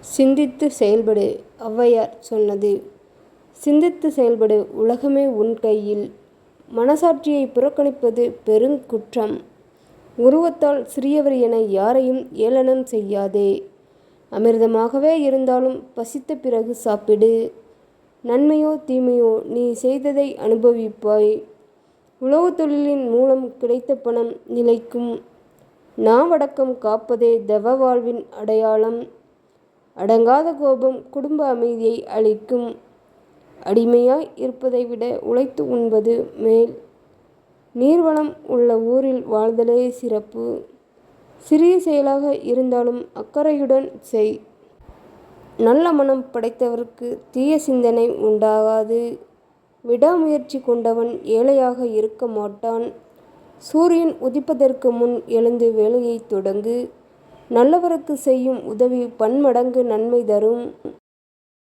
சிந்தித்து செயல்படு ஔவையார் சொன்னது. சிந்தித்து செயல்படு, உலகமே உன் கையில். மனசாட்சியை புறக்கணிப்பது பெருங்குற்றம். உருவத்தால் சிறியவர் என யாரையும் ஏளனம் செய்யாதே. அமிர்தமாகவே இருந்தாலும் பசித்த பிறகு சாப்பிடு. நன்மையோ தீமையோ நீ செய்ததை அனுபவிப்பாய். உழவுத் தொழிலின் மூலம் கிடைத்த பணம் நிலைக்கும். நாவடக்கம் காப்பதே தவ வாழ்வின் அடையாளம். அடங்காத கோபம் குடும்ப அமைதியை அளிக்கும். அடிமையாய் இருப்பதை விட உழைத்து உண்பது மேல். நீர்வளம் உள்ள ஊரில் வாழ்தலே சிறப்பு. சிறிய செயலாக இருந்தாலும் அக்கறையுடன் செய். நல்ல மனம் படைத்தவருக்கு தீய சிந்தனை உண்டாகாது. விடாமுயற்சி கொண்டவன் ஏழையாக இருக்க மாட்டான். சூரியன் உதிப்பதற்கு முன் எழுந்து வேலையை தொடங்கு. நல்லவருக்கு செய்யும் உதவி பன்மடங்கு நன்மை தரும்.